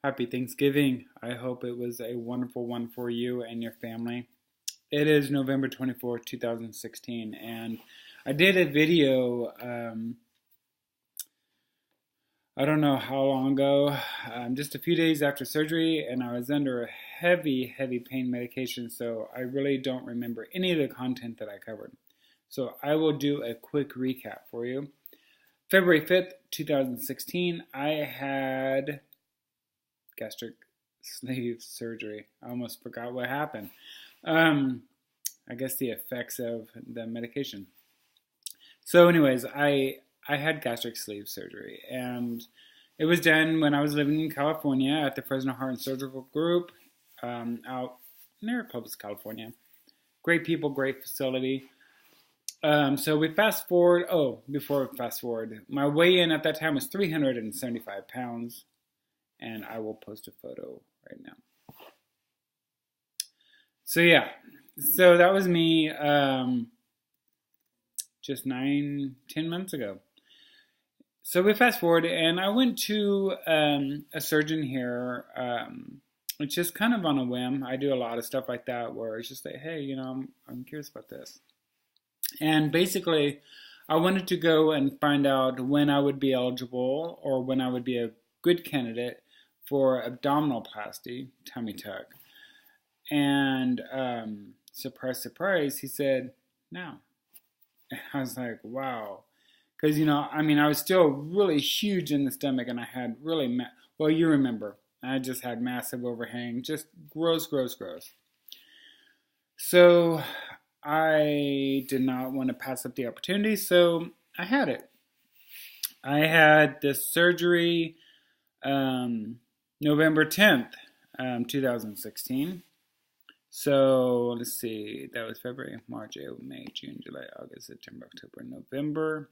Happy Thanksgiving. I hope it was a wonderful one for you and your family. It is November 24th, 2016, and I did a video, I don't know how long ago, just a few days after surgery, and I was under a heavy pain medication, so I really don't remember any of the content that I covered. So I will do a quick recap for you. February 5th, 2016, I had gastric sleeve surgery. I almost forgot what happened. I guess the effects of the medication. So anyways, I had gastric sleeve surgery, and it was done when I was living in California at the Fresno Heart and Surgical Group out near Clovis, California. Great people, great facility. So we fast forward. Oh, before we fast forward, my weigh-in at that time was 375 pounds, and I will post a photo right now. So yeah, so that was me just 9, 10 months ago. So we fast forward, and I went to a surgeon here. It's just kind of on a whim. I do a lot of stuff like that where it's just like, hey, I'm curious about this. And basically, I wanted to go and find out when I would be eligible or when I would be a good candidate for abdominoplasty, tummy tuck. And surprise, surprise, he said, no. And I was like, wow. Because, I was still really huge in the stomach, and I had really, well, you remember, I just had massive overhang, just gross. So I did not want to pass up the opportunity, so I had it. I had this surgery November 10th, 2016. So let's see, that was February, March, April, May, June, July, August, September, October, November.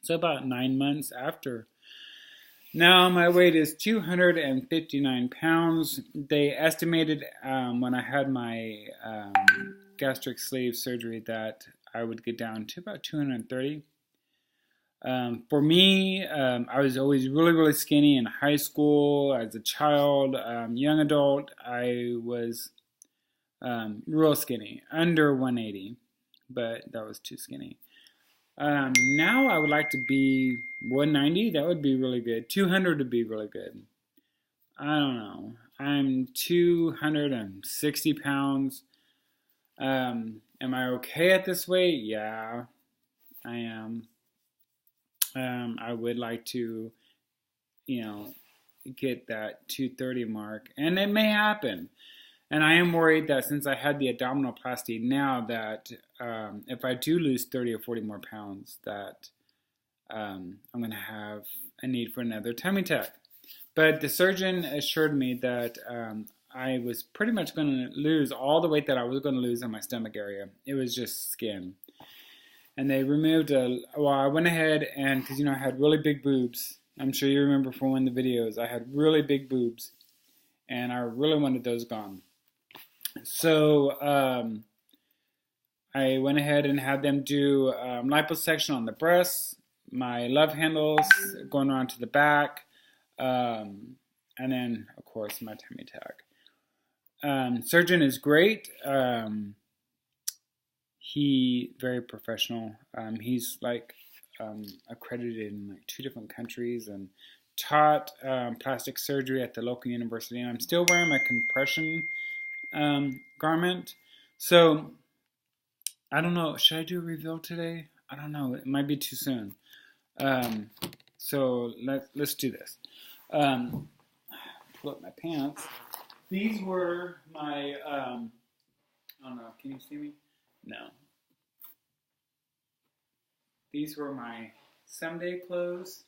So about 9 months after. Now my weight is 259 pounds. They estimated when I had my gastric sleeve surgery that I would get down to about 230. For me, I was always really skinny in high school, as a child, young adult. I was real skinny, under 180, but that was too skinny. Now I would like to be 190. That would be really good. 200 would be really good. I don't know. I'm 260 pounds. Am I okay at this weight? Yeah, I am. I would like to, get that 230 mark, and it may happen. And I am worried that since I had the abdominoplasty now that if I do lose 30 or 40 more pounds, that I'm going to have a need for another tummy tuck. But the surgeon assured me that I was pretty much going to lose all the weight that I was going to lose in my stomach area. It was just skin. And they removed I went ahead and, because, I had really big boobs. I'm sure you remember from one of the videos. I had really big boobs, and I really wanted those gone. So I went ahead and had them do liposuction on the breasts, my love handles going around to the back, and then, of course, my tummy tuck. Surgeon is great. He very professional. He's accredited in 2 different countries and taught plastic surgery at the local university. And I'm still wearing my compression garment. So I don't know. Should I do a reveal today? I don't know. It might be too soon. So let's do this. Pull up my pants. These were my. I don't know. Can you see me? No. These were my someday clothes.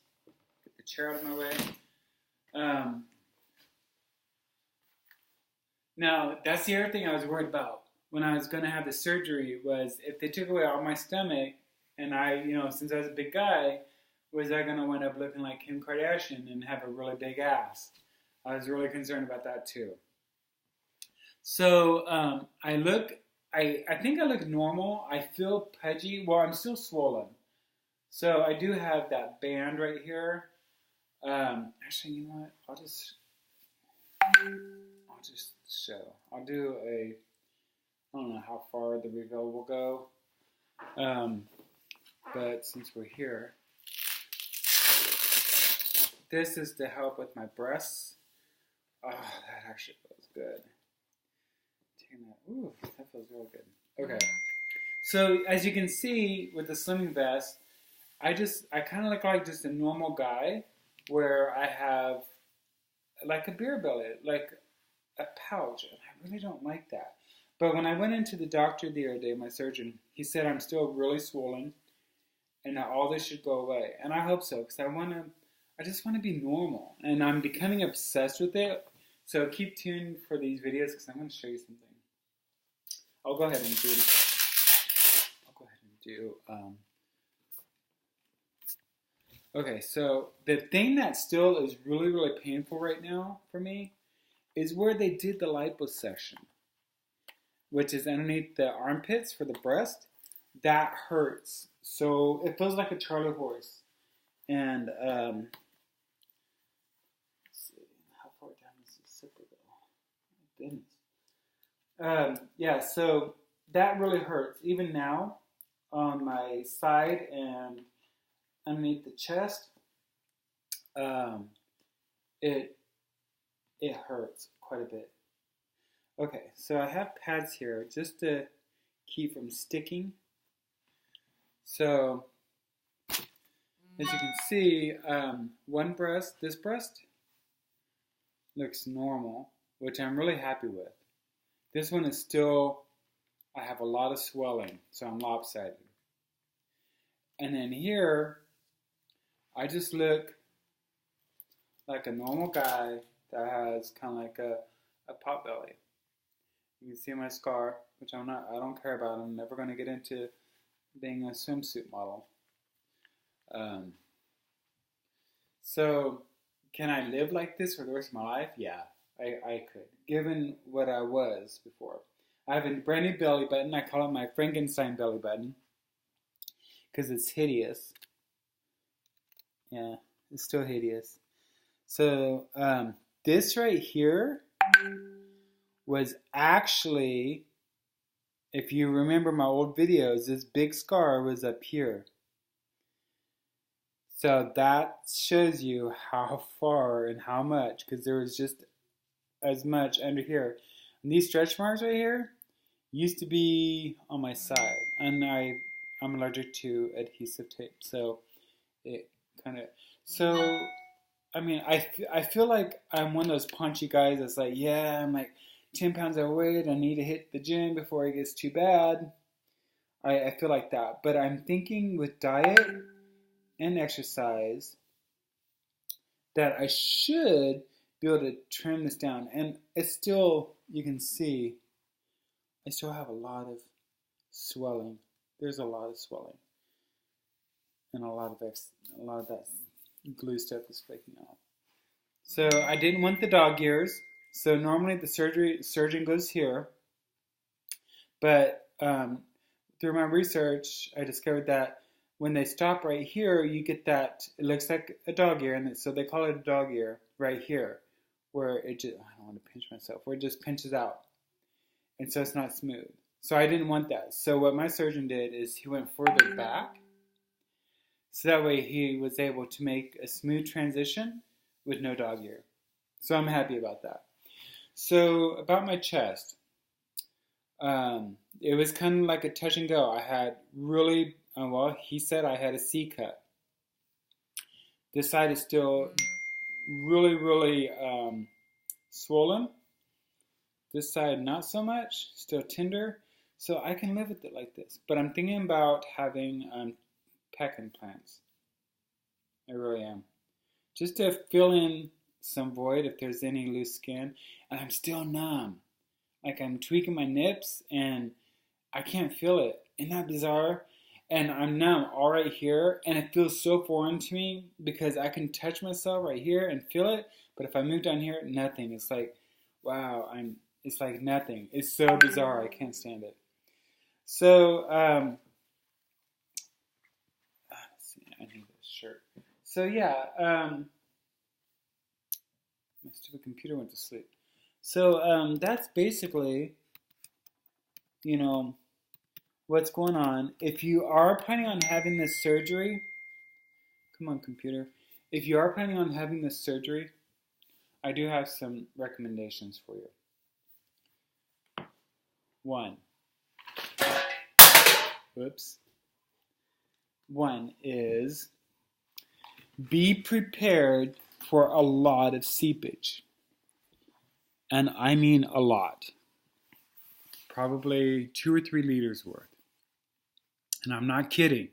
Get the chair out of my way. Now, that's the other thing I was worried about when I was going to have the surgery was if they took away all my stomach and I, since I was a big guy, was I going to wind up looking like Kim Kardashian and have a really big ass? I was really concerned about that too. So I think I look normal. I feel pudgy. Well, I'm still swollen. So I do have that band right here. Actually, you know what? I'll just show. I'll do a, I don't know how far the reveal will go, but since we're here, this is to help with my breasts. Oh, that actually feels good. Taking that, ooh, that feels real good. Okay, so as you can see with the slimming vest, I kind of look like just a normal guy, where I have like a beer belly, like a pouch, and I really don't like that. But when I went into the doctor the other day, my surgeon, he said I'm still really swollen, and that all this should go away. And I hope so, because I just want to be normal, and I'm becoming obsessed with it. So keep tuned for these videos, because I'm going to show you something. I'll go ahead and do. Okay, so the thing that still is really, really painful right now for me is where they did the liposuction, which is underneath the armpits for the breast. That hurts. So it feels like a Charlie horse. And let's see, how far down does the zipper go? My goodness. Yeah, so that really hurts. Even now, on my side and underneath the chest, it hurts quite a bit. Okay, so I have pads here just to keep from sticking. So, as you can see, one breast, this breast, looks normal, which I'm really happy with. This one is still, I have a lot of swelling, so I'm lopsided. And then here, I just look like a normal guy that has kind of like a pot belly. You can see my scar, which I don't care about. I'm never going to get into being a swimsuit model. So, can I live like this for the rest of my life? Yeah, I could, given what I was before. I have a brand new belly button. I call it my Frankenstein belly button, because it's hideous. Yeah, it's still hideous. So, this right here was actually, if you remember my old videos, this big scar was up here. So that shows you how far and how much, because there was just as much under here. And these stretch marks right here used to be on my side, and I'm allergic to adhesive tape, so it kind of, so I mean, I feel like I'm one of those paunchy guys that's like, yeah, I'm like 10 pounds overweight, I need to hit the gym before it gets too bad. I feel like that, but I'm thinking with diet and exercise that I should be able to trim this down. And it's still, you can see, I still have a lot of swelling. There's a lot of swelling, and a lot of that glue stuff is flaking off. So I didn't want the dog ears. So normally the surgeon goes here, but through my research, I discovered that when they stop right here, you get that, it looks like a dog ear, and so they call it a dog ear right here, where it just, I don't want to pinch myself, where it just pinches out, and so it's not smooth. So I didn't want that. So what my surgeon did is he went further back, so that way he was able to make a smooth transition with no dog ear. So I'm happy about that. So about my chest, it was kind of like a touch and go. I had really, well, he said I had a C cut. This side is still really, really swollen. This side not so much, still tender. So I can live with it like this. But I'm thinking about having pec implants. I really am. Just to fill in some void if there's any loose skin. And I'm still numb. Like I'm tweaking my nips and I can't feel it. Isn't that bizarre? And I'm numb all right here, and it feels so foreign to me because I can touch myself right here and feel it, but if I move down here, nothing. It's like, wow, it's like nothing. It's so bizarre, I can't stand it. So, let's see, I need this shirt. So yeah, My stupid computer went to sleep. So that's basically, you know, what's going on. If you are planning on having this surgery, come on, computer. If you are planning on having this surgery, I do have some recommendations for you. One. Whoops. One is be prepared for a lot of seepage. And I mean a lot. Probably 2 or 3 liters worth. And I'm not kidding.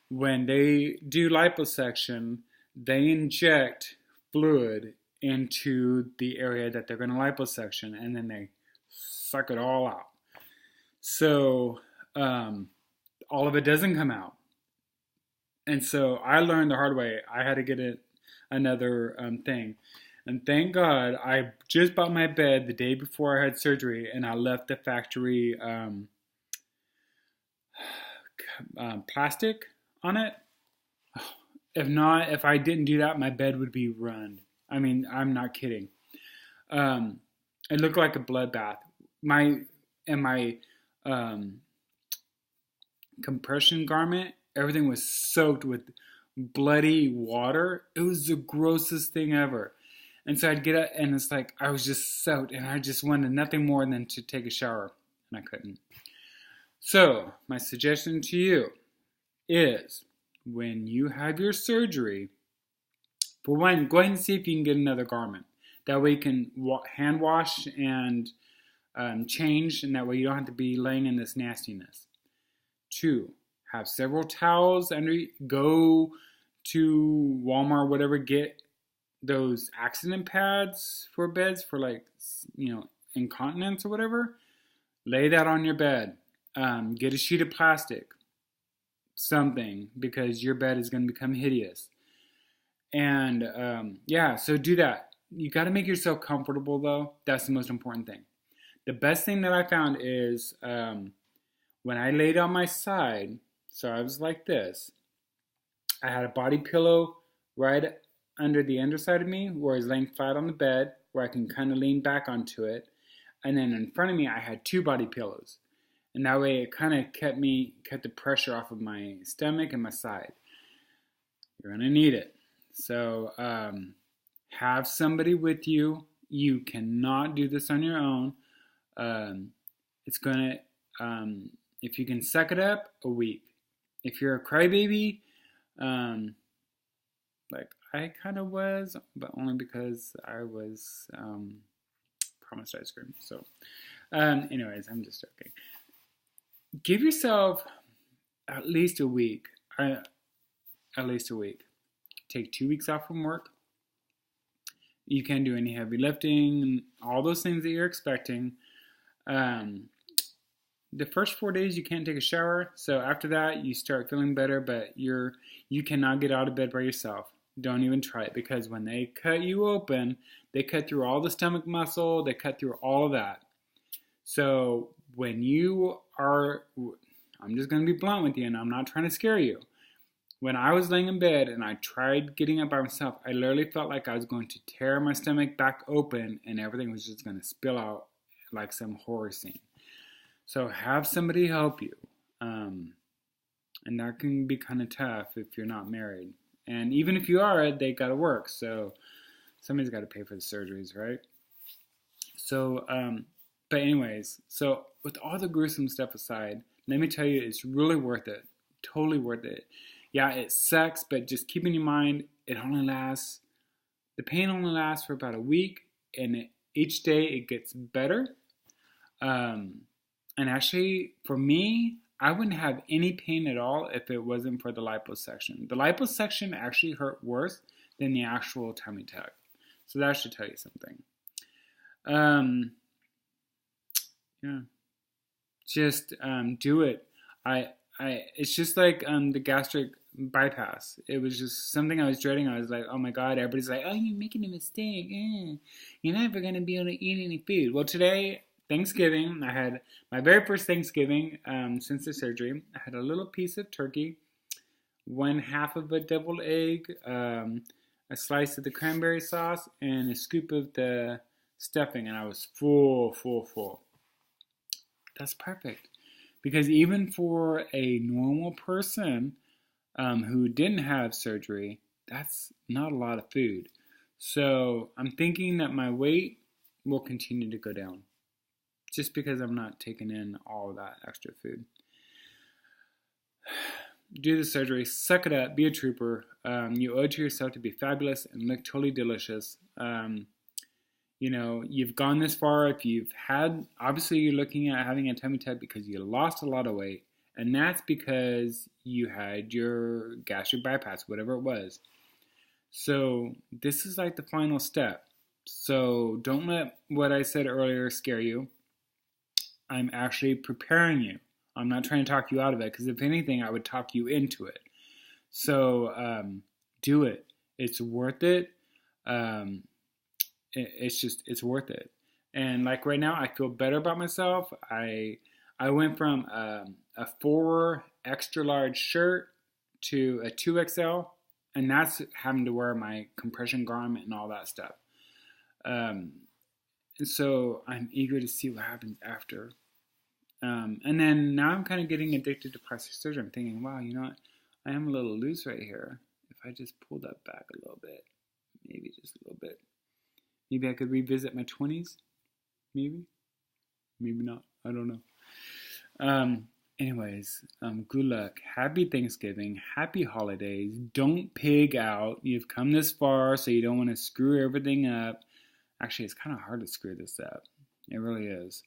When they do liposuction, they inject fluid into the area that they're going to liposuction, and then they suck it all out. So all of it doesn't come out. And so I learned the hard way. I had to get another thing. And thank God I just bought my bed the day before I had surgery, and I left the factory plastic on it. If I didn't do that, my bed would be ruined. I mean, I'm not kidding. It looked like a bloodbath. My compression garment, everything was soaked with bloody water. It was the grossest thing ever. And so I'd get up, and it's like I was just soaked, and I just wanted nothing more than to take a shower, and I couldn't. So my suggestion to you is, when you have your surgery, for one, go ahead and see if you can get another garment. That way you can hand wash and change, and that way you don't have to be laying in this nastiness. 2, have several towels under. Go to Walmart, whatever, get those accident pads for beds for, like, incontinence or whatever. Lay that on your bed. Get a sheet of plastic, something, because your bed is going to become hideous. And so do that. You got to make yourself comfortable, though. That's the most important thing. The best thing that I found is when I laid on my side, so I was like this, I had a body pillow right under the underside of me, where I was laying flat on the bed, where I can kind of lean back onto it. And then in front of me, I had 2 body pillows. And that way it kind of kept the pressure off of my stomach and my side. You're going to need it. So have somebody with you. You cannot do this on your own. It's going to, if you can suck it up, a week. If you're a crybaby, like I kind of was, but only because I was promised ice cream. So anyways, I'm just joking. Give yourself at least a week. At least a week. Take 2 weeks off from work. You can't do any heavy lifting, all those things that you're expecting. The first 4 days you can't take a shower, so after that you start feeling better, but you cannot get out of bed by yourself. Don't even try it, because when they cut you open, they cut through all the stomach muscle, they cut through all of that. So when you are, I'm just going to be blunt with you, and I'm not trying to scare you. When I was laying in bed and I tried getting up by myself, I literally felt like I was going to tear my stomach back open and everything was just going to spill out like some horror scene. So have somebody help you. And that can be kind of tough if you're not married. And even if you are, they got to work. So somebody's got to pay for the surgeries, right? So, but anyways, so with all the gruesome stuff aside, let me tell you, it's really worth it. Totally worth it. Yeah, it sucks, but just keep in your mind, the pain only lasts for about a week, and each day it gets better. And actually, for me, I wouldn't have any pain at all if it wasn't for the liposuction. The liposuction actually hurt worse than the actual tummy tuck. So that should tell you something. Yeah. Just do it. It's just like the gastric bypass. It was just something I was dreading. I was like, oh my God, everybody's like, oh, you're making a mistake. You're never going to be able to eat any food. Well, today, Thanksgiving, I had my very first Thanksgiving since the surgery. I had a little piece of turkey, 1/2 of a deviled egg, a slice of the cranberry sauce, and a scoop of the stuffing, and I was full, full, full. That's perfect. Because even for a normal person who didn't have surgery, that's not a lot of food. So I'm thinking that my weight will continue to go down just because I'm not taking in all of that extra food. Do the surgery, suck it up, be a trooper. You owe it to yourself to be fabulous and look totally delicious. You've gone this far. If you've had, obviously you're looking at having a tummy tuck because you lost a lot of weight, and that's because you had your gastric bypass, whatever it was. So this is like the final step. So don't let what I said earlier scare you. I'm actually preparing you. I'm not trying to talk you out of it, because if anything, I would talk you into it. So do it. It's worth it. It's worth it. And like right now, I feel better about myself. I went from a 4 extra large shirt to a 2XL, and that's having to wear my compression garment and all that stuff. And so I'm eager to see what happens after. And then now I'm kind of getting addicted to plastic surgery. I'm thinking, wow, you know what? I am a little loose right here. If I just pull that back a little bit, maybe just a little bit. Maybe I could revisit my 20s. Maybe. Maybe not. I don't know. Anyways, good luck. Happy Thanksgiving. Happy holidays. Don't pig out. You've come this far, so you don't want to screw everything up. Actually, it's kind of hard to screw this up. It really is.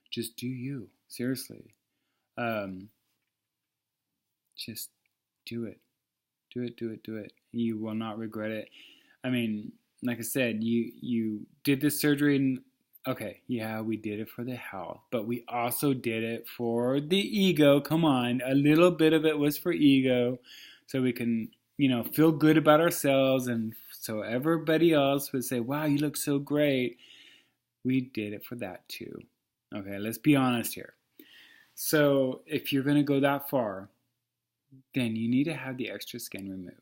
Just do you. Seriously. Just do it. Do it, do it, do it. You will not regret it. I mean, like I said, you did this surgery, and okay, yeah, we did it for the health, but we also did it for the ego. Come on, a little bit of it was for ego, so we can, feel good about ourselves, and so everybody else would say, wow, you look so great. We did it for that too. Okay, let's be honest here. So if you're going to go that far, then you need to have the extra skin removed.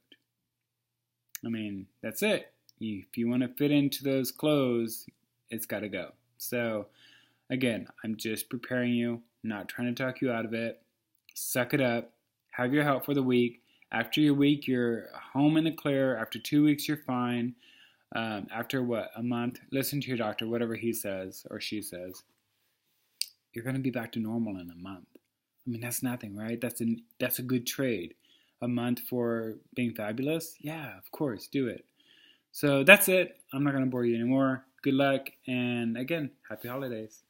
I mean, that's it. If you want to fit into those clothes, it's got to go. So, again, I'm just preparing you, not trying to talk you out of it. Suck it up. Have your help for the week. After your week, you're home in the clear. After 2 weeks, you're fine. After what? A month? Listen to your doctor, whatever he says or she says. You're going to be back to normal in a month. I mean, that's nothing, right? That's a good trade. A month for being fabulous? Yeah, of course, do it. So that's it. I'm not going to bore you anymore. Good luck, and again, happy holidays.